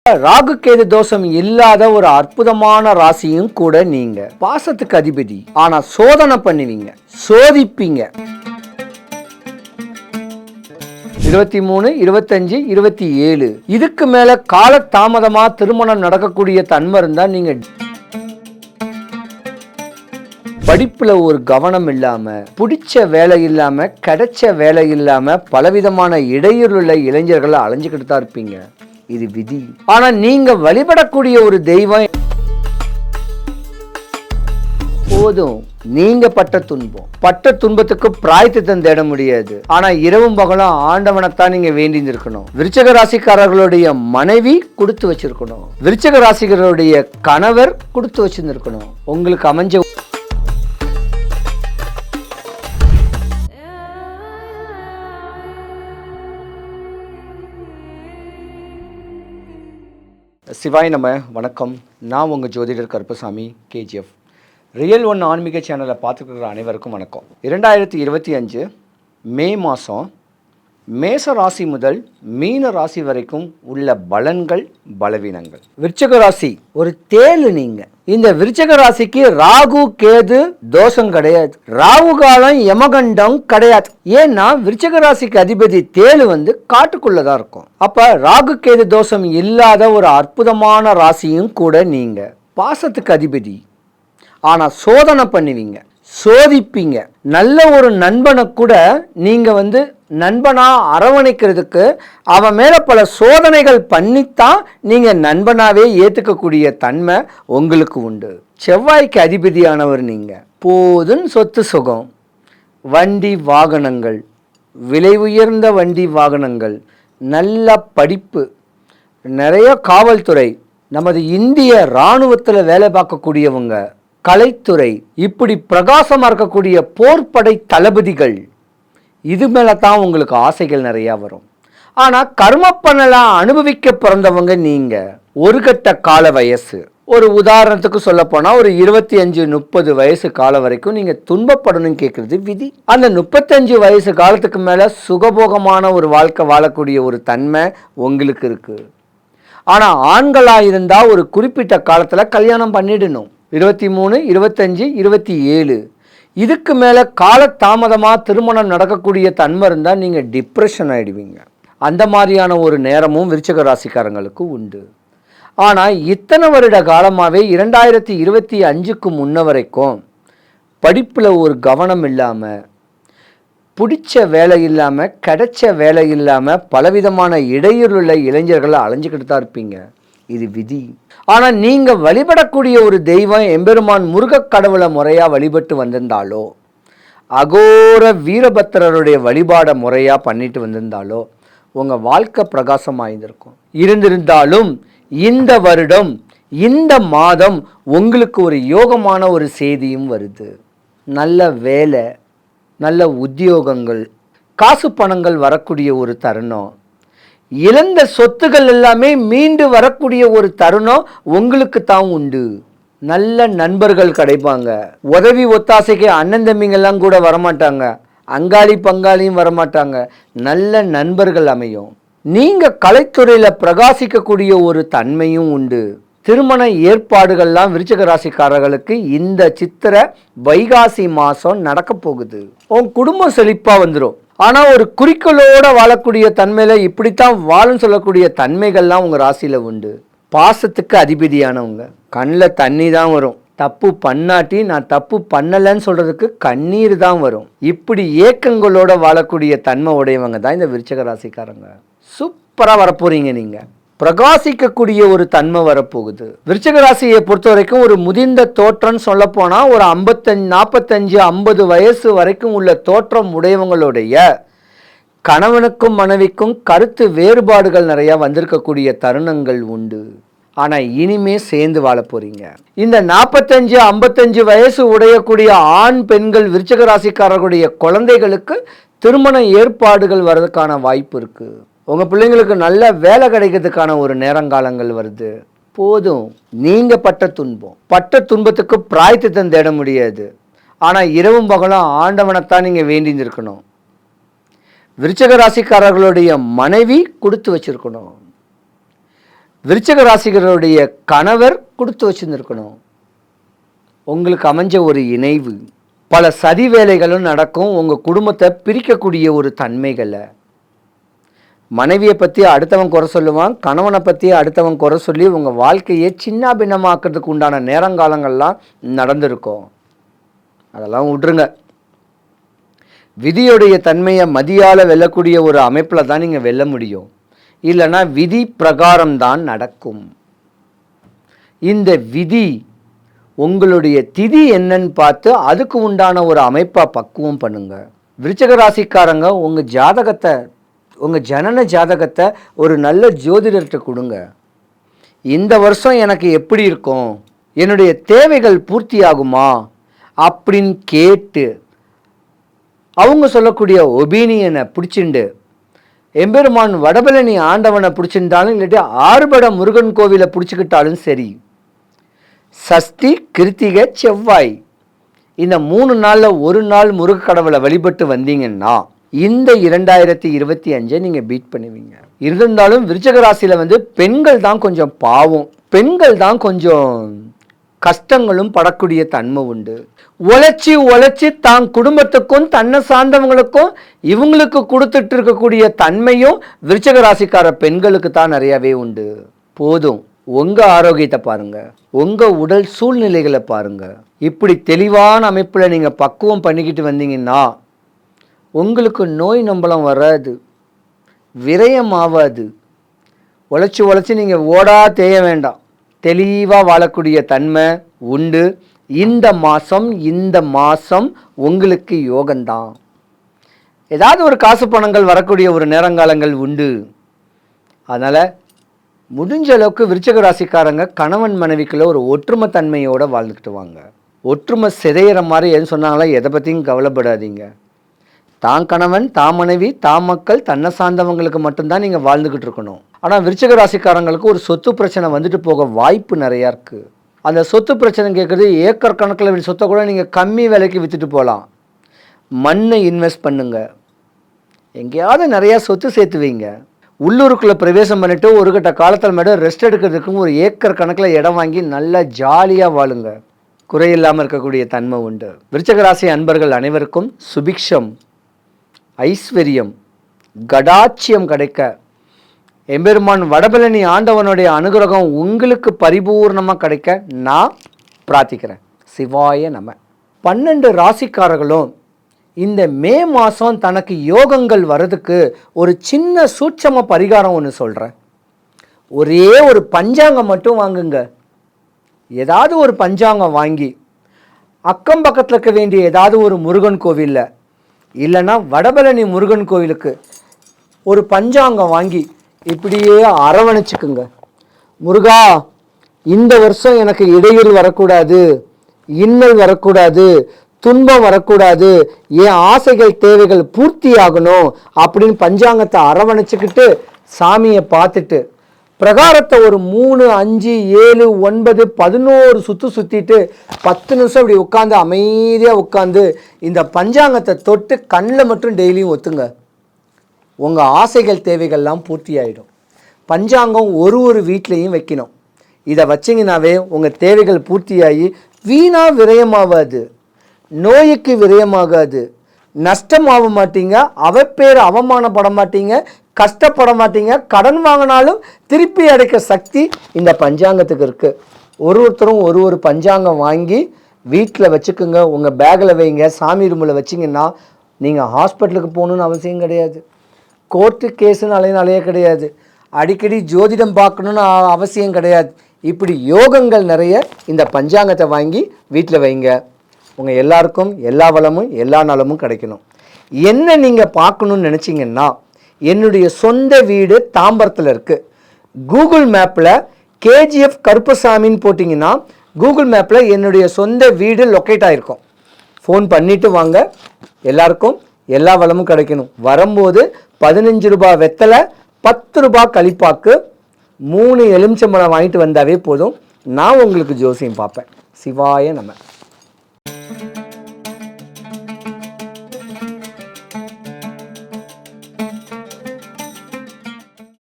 ராகு கேது தோஷம் இல்லாத ஒரு அற்புதமான ராசியும் கூட நீங்க. பாசத்துக்கு அதிபதி, ஆனா சோதனை பண்ணுவீங்க, சோதிப்பீங்க. 23, 25, 27 இதுக்கு மேல கால தாமதமா திருமணம் நடக்கக்கூடிய தன்மை இருந்தா நீங்க படிப்புல ஒரு கவனம் இல்லாம, பிடிச்ச வேலை இல்லாம, கிடைச்ச வேலை இல்லாம பலவிதமான இடையூறுள்ள இளைஞர்களை அலைஞ்சுக்கிட்டு தான் இருப்பீங்க. இது விதி. ஆனா நீங்க வழிபடக்கூடிய ஒரு தெய்வம் போதும். நீங்க பட்ட துன்பத்துக்கு பிராயத்திட்டம் தேட முடியாது. ஆனா இரவும் பகலும் ஆண்டவனைத்தான் நீங்க வேண்டி இருக்கணும். விருச்சிக ராசிக்காரர்களுடைய மனைவி கொடுத்து வச்சிருக்கணும். விருச்சிக ராசிக்காரருடைய கணவர் கொடுத்து வச்சிருக்கணும். உங்களுக்கு அமைஞ்ச சிவாய் நம. வணக்கம். நான் உங்கள் ஜோதிடர் கருப்பசாமி, கேஜிஎஃப். ரியல் ஒன் ஆன்மீக சேனலை பார்த்துக்கிற அனைவருக்கும் வணக்கம். 2025 மே மாதம் மேச ராசி முதல் மீன ராசி வரைக்கும் உள்ள பலன்கள், பலவீனங்கள். விருச்சிக ராசி ஒரு தேளு. நீங்க இந்த விருச்சிக ராசிக்கு ராகு கேது தோஷம் கிடையாது. ராகு காலம் யமகண்டம் கிடையாது. ஏன்னா விருச்சிக ராசிக்கு அதிபதி தேளு காட்டுக்குள்ளதான் இருக்கும். அப்ப ராகு கேது தோஷம் இல்லாத ஒரு அற்புதமான ராசியும் கூட நீங்க. பாசத்துக்கு அதிபதி, ஆனா சோதனை பண்ணுவீங்க, சோதிப்பீங்க. நல்ல ஒரு நண்பனை கூட நீங்க நண்பனா அரவணைக்கிறதுக்கு அவன் மேல பல சோதனைகள் பண்ணித்தான் நீங்க நண்பனாவே ஏத்துக்கக்கூடிய தன்மை உங்களுக்கு உண்டு. செவ்வாய்க்கு அதிபதியானவர் நீங்க. போதும் சொத்து சுகம், வண்டி வாகனங்கள், விலை உயர்ந்த வண்டி வாகனங்கள், நல்ல படிப்பு, நிறைய காவல்துறை, நமது இந்திய இராணுவத்தில் வேலை பார்க்கக்கூடியவங்க, கலைத்துறை, இப்படி பிரகாசமாக இருக்கக்கூடிய போர்ப்படை தளபதிகள், இது மேலே தான் உங்களுக்கு ஆசைகள் நிறையா வரும். ஆனால் கர்மப்பணலாம் அனுபவிக்க பிறந்தவங்க நீங்கள். ஒரு கட்ட கால வயசு, ஒரு உதாரணத்துக்கு சொல்ல போனால் ஒரு 25-30 வயசு காலம் வரைக்கும் நீங்கள் துன்பப்படணும்னு கேட்குறது விதி. அந்த 35 வயசு காலத்துக்கு மேலே சுகபோகமான ஒரு வாழ்க்கை வாழக்கூடிய ஒரு தன்மை உங்களுக்கு இருக்குது. ஆனால் ஆண்களாக இருந்தால் ஒரு குறிப்பிட்ட காலத்தில் கல்யாணம் பண்ணிடணும். 23, 25, 27 இதுக்கு மேலே கால தாமதமாக திருமணம் நடக்கக்கூடிய தன்மை இருந்தால் நீங்கள் டிப்ரெஷன் ஆகிடுவீங்க. அந்த மாதிரியான ஒரு நேரமும் விருச்சிக ராசிக்காரங்களுக்கு உண்டு. ஆனால் இத்தனை வருட காலமாகவே 2025க்கு முன்ன வரைக்கும் படிப்பில் ஒரு கவனம் இல்லாமல், பிடிச்ச வேலை இல்லாமல், கிடைச்ச வேலை இல்லாமல் பலவிதமான இடையூறுள்ள இளைஞர்களை அலைஞ்சிக்கிட்டு தான் இருப்பீங்க. இது விதி. ஆனால் நீங்கள் வழிபடக்கூடிய ஒரு தெய்வம் எம்பெருமான் முருகக் கடவுளை முறையாக வழிபட்டு வந்திருந்தாலோ, அகோர வீரபத்திரருடைய வழிபாடை முறையாக பண்ணிட்டு வந்திருந்தாலோ உங்கள் வாழ்க்கை பிரகாசமாக இருந்திருந்தாலும் இந்த வருடம், இந்த மாதம் உங்களுக்கு ஒரு யோகமான ஒரு செய்தியும் வருது. நல்ல வேலை, நல்ல உத்தியோகங்கள், காசு பணங்கள் வரக்கூடிய ஒரு தருணம், இழந்த சொத்துகள் எல்லாமே மீண்டு வரக்கூடிய ஒரு தருணம் உங்களுக்கு தான் உண்டு. நல்ல நண்பர்கள் கிடைப்பாங்க. உதவி ஒத்தாசைக்கு அண்ணன் தம்பிங்கெல்லாம் கூட வரமாட்டாங்க, அங்காளி பங்காளியும் வரமாட்டாங்க. நல்ல நண்பர்கள் அமையும். நீங்கள் கலைத்துறையில் பிரகாசிக்கக்கூடிய ஒரு தன்மையும் உண்டு. திருமண ஏற்பாடுகள்லாம் விருச்சிக ராசிக்காரர்களுக்கு இந்த சித்திரை வைகாசி மாதம் நடக்க போகுது. உன் குடும்பம் செழிப்பாக வந்துடும். ஆனால் ஒரு குறிக்கோளோடு வாழக்கூடிய தன்மையில் இப்படித்தான் வாழும் சொல்லக்கூடிய தன்மைகள்லாம் உங்கள் ராசியில் உண்டு. பாசத்துக்கு அதிபதியானவங்க. கண்ணில் தண்ணி தான் வரும். தப்பு பண்ணாட்டி நான் தப்பு பண்ணலைன்னு சொல்கிறதுக்கு கண்ணீர் தான் வரும். இப்படி ஏக்கங்களோட வாழக்கூடிய தன்மை உடையவங்க தான் இந்த விருச்சிக ராசிக்காரங்க. சூப்பராக வரப்போறீங்க. நீங்கள் பிரகாசிக்கக்கூடிய ஒரு தன்மை வரப்போகுது. விருச்சிக ராசியை பொறுத்த வரைக்கும் ஒரு முதிர்ந்த தோற்றம் சொல்ல போனால் ஒரு 55, 45, 50 வயசு வரைக்கும் உள்ள தோற்றம் உடையவங்களுடைய கணவனுக்கும் மனைவிக்கும் கருத்து வேறுபாடுகள் நிறையா வந்திருக்கக்கூடிய தருணங்கள் உண்டு. ஆனால் இனிமே சேர்ந்து வாழ போறீங்க. இந்த 45, 55 வயசு உடையக்கூடிய ஆண் பெண்கள் விருச்சிக ராசிக்காரர்களுடைய குழந்தைகளுக்கு திருமண ஏற்பாடுகள் வர்றதுக்கான வாய்ப்பு இருக்கு. உங்கள் பிள்ளைங்களுக்கு நல்ல வேலை கிடைக்கிறதுக்கான ஒரு நேரங்காலங்கள் வருது. போதும். நீங்கள் பட்ட துன்பத்துக்கு பிராயத்திட்டம் தேட முடியாது. ஆனால் இரவும் பகலும் ஆண்டவனைத்தான் நீங்கள் வேண்டி இருக்கணும். விருச்சிக ராசிக்காரர்களுடைய மனைவி கொடுத்து வச்சிருக்கணும். விருச்சிக ராசிகருடைய கணவர் கொடுத்து வச்சுருந்துருக்கணும். உங்களுக்கு அமைஞ்ச ஒரு இணைவு, பல சதி வேலைகளும் நடக்கும். உங்கள் குடும்பத்தை பிரிக்கக்கூடிய ஒரு தன்மைகளை, மனைவியை பற்றி அடுத்தவன் குறை சொல்லுவான், கணவனை பற்றி அடுத்தவன் குறை சொல்லி உங்கள் வாழ்க்கையை சின்ன பின்னமாக்குறதுக்கு உண்டான நேரங்காலங்கள்லாம் நடந்திருக்கும். அதெல்லாம் விட்டுருங்க. விதியுடைய தன்மையை மதியால் வெல்லக்கூடிய ஒரு அமைப்பில் தான் நீங்கள் வெல்ல முடியும். இல்லைன்னா விதி பிரகாரம்தான் நடக்கும். இந்த விதி உங்களுடைய திதி என்னன்னு பார்த்து அதுக்கு உண்டான ஒரு அமைப்பாக பக்குவம் பண்ணுங்க. விருச்சிக ராசிக்காரங்க உங்கள் ஜாதகத்தை, உங்கள் ஜனன ஜாதகத்தை ஒரு நல்ல ஜோதிடர்கிட்ட கொடுங்க. இந்த வருஷம் எனக்கு எப்படி இருக்கும், என்னுடைய தேவைகள் பூர்த்தி ஆகுமா அப்படின்னு கேட்டு அவங்க சொல்லக்கூடிய ஒபீனியனை பிடிச்சிண்டு, எம்பெருமான் வடபழனி ஆண்டவனை பிடிச்சிருந்தாலும் இல்லாட்டி ஆறுபட முருகன் கோவிலை பிடிச்சிக்கிட்டாலும் சரி, சஷ்டி கிருத்திகை செவ்வாய் இந்த 3 நாளில் ஒரு நாள் முருக கடவுளை வழிபட்டு வந்தீங்கன்னா இந்த 2025 நீங்கள் பீட் பண்ணுவீங்க. இருந்தாலும் விருச்சிக ராசியில் பெண்கள் தான் கொஞ்சம் பாவம், பெண்கள் தான் கொஞ்சம் கஷ்டங்களும் படக்கூடிய தன்மை உண்டு. உழைச்சி தான் குடும்பத்துக்கும் தன்னை சார்ந்தவங்களுக்கும் இவங்களுக்கு கொடுத்துட்டு இருக்கக்கூடிய தன்மையும் விருச்சிக ராசிக்கார பெண்களுக்கு தான் நிறையவே உண்டு. போதும், உங்கள் ஆரோக்கியத்தை பாருங்கள், உங்கள் உடல் சூழ்நிலைகளை பாருங்கள். இப்படி தெளிவான அமைப்பில் நீங்கள் பக்குவம் பண்ணிக்கிட்டு வந்தீங்கன்னா உங்களுக்கு நோய் நம்பலம் வராது, விரயம் ஆகாது. உழைச்சி நீங்கள் ஓடா தேய வேண்டாம், தெளிவாக வாழக்கூடிய தன்மை உண்டு. இந்த மாதம் உங்களுக்கு யோகம்தான். ஏதாவது ஒரு காசு பணங்கள் வரக்கூடிய ஒரு நேரங்காலங்கள் உண்டு. அதனால் முடிஞ்ச அளவுக்கு விருச்சிக ராசிக்காரங்க கணவன் மனைவிக்குள்ள ஒரு ஒற்றுமை தன்மையோடு வாழ்ந்துக்கிட்டு வாங்க. ஒற்றுமை சிதையிற மாதிரி எது சொன்னாங்களோ எதை பற்றியும் கவலைப்படாதீங்க. தான் கணவன், தான் மனைவி, தான் மக்கள், தன்னை சார்ந்தவங்களுக்கு மட்டும்தான் நீங்கள் வாழ்ந்துக்கிட்டு இருக்கணும். ஆனால் விருச்சிக ராசிக்காரங்களுக்கு ஒரு சொத்து பிரச்சனை வந்துட்டு போக வாய்ப்பு நிறையா இருக்குது. அந்த சொத்து பிரச்சனை கேட்குறது ஏக்கர் கணக்கில் சொத்தை கூட நீங்கள் கம்மி விலைக்கு விற்றுட்டு போகலாம். மண்ணை இன்வெஸ்ட் பண்ணுங்க, எங்கேயாவது நிறையா சொத்து சேர்த்து வைங்க. உள்ளூருக்குள்ளே பிரவேசம் பண்ணிவிட்டு ஒரு கட்ட காலத்தில் மேடம் ரெஸ்ட் எடுக்கிறதுக்கும் ஒரு ஏக்கர் கணக்கில் இடம் வாங்கி நல்லா ஜாலியாக வாழுங்க. குறையில்லாமல் இருக்கக்கூடிய தன்மை உண்டு. விருச்சிக ராசி அன்பர்கள் அனைவருக்கும் சுபிக்ஷம், ஐஸ்வர்யம், கடாட்சியம் கிடைக்க எம்பெருமான் வடபழனி ஆண்டவனுடைய அனுகிரகம் உங்களுக்கு பரிபூர்ணமாக கிடைக்க நான் பிரார்த்திக்கிறேன். சிவாய நம. 12 ராசிக்காரர்களும் இந்த மே மாதம் தனக்கு யோகங்கள் வர்றதுக்கு ஒரு சின்ன சூட்சம பரிகாரம் ஒன்று சொல்கிறேன். ஒரே ஒரு பஞ்சாங்கம் மட்டும் வாங்குங்க. ஏதாவது ஒரு பஞ்சாங்கம் வாங்கி அக்கம் பக்கத்தில் இருக்க வேண்டிய ஏதாவது ஒரு முருகன் கோவிலில் இல்லைன்னா வடபழனி முருகன் கோவிலுக்கு ஒரு பஞ்சாங்கம் வாங்கி இப்படியே அரவணைச்சிக்குங்க. முருகா, இந்த வருஷம் எனக்கு இடையூறு வரக்கூடாது, இன்னல் வரக்கூடாது, துன்பம் வரக்கூடாது, என் ஆசைகள் தேவைகள் பூர்த்தி ஆகணும் அப்படின்னு பஞ்சாங்கத்தை அரவணைச்சிக்கிட்டு சாமியை பார்த்துட்டு பிரகாரத்தை ஒரு 3, 5, 7, 9, 11 சுற்றிட்டு 10 நிமிஷம் இப்படி உட்காந்து அமைதியாக உட்காந்து இந்த பஞ்சாங்கத்தை தொட்டு கண்ணில் மட்டும் டெய்லியும் ஒத்துங்க. உங்கள் ஆசைகள் தேவைகள்லாம் பூர்த்தி ஆகிடும். பஞ்சாங்கம் ஒரு வீட்லேயும் வைக்கணும். இதை வச்சிங்கனாவே உங்கள் தேவைகள் பூர்த்தியாகி வீணாக விரயமாகாது, நோய்க்கு விரயமாகாது, நஷ்டமாக மாட்டீங்க, அவப்பேர் அவமானப்பட மாட்டீங்க, கஷ்டப்பட மாட்டீங்க. கடன் வாங்கினாலும் திருப்பி அடைக்க சக்தி இந்த பஞ்சாங்கத்துக்கு இருக்குது. ஒருத்தரும் ஒரு பஞ்சாங்கம் வாங்கி வீட்டில் வச்சுக்கோங்க, உங்கள் பேக்கில் வைங்க, சாமி ரூமில் வச்சிங்கன்னா நீங்கள் ஹாஸ்பிட்டலுக்கு போகணுன்னு அவசியம் கிடையாது, கோர்ட்டு கேஸுன்னு அலைய கிடையாது, அடிக்கடி ஜோதிடம் பார்க்கணுன்னு அவசியம் கிடையாது. இப்படி யோகங்கள் நிறைய இந்த பஞ்சாங்கத்தை வாங்கி வீட்டில் வைங்க. உங்கள் எல்லாருக்கும் எல்லா வளமும் எல்லா நலமும் கிடைக்கணும். என்ன நீங்கள் பார்க்கணுன்னு நினச்சிங்கன்னா என்னுடைய சொந்த வீடு தாம்பரத்தில் இருக்குது. கூகுள் மேப்பில் கேஜிஎஃப் கருப்பசாமின்னு போட்டிங்கன்னா கூகுள் மேப்பில் என்னுடைய சொந்த வீடு லொக்கேட் ஆகிருக்கும். ஃபோன் பண்ணிவிட்டு வாங்க. எல்லாருக்கும் எல்லா வளமும் கிடைக்கணும். வரும்போது 15 ரூபாய் வெத்தலை, 10 ரூபாய் கழிப்பாக்கு, 3 எலுமிச்சம்பழம் வாங்கிட்டு வந்தாவே போதும். நான் உங்களுக்கு ஜோசியம் பார்ப்பேன். சிவாய நம.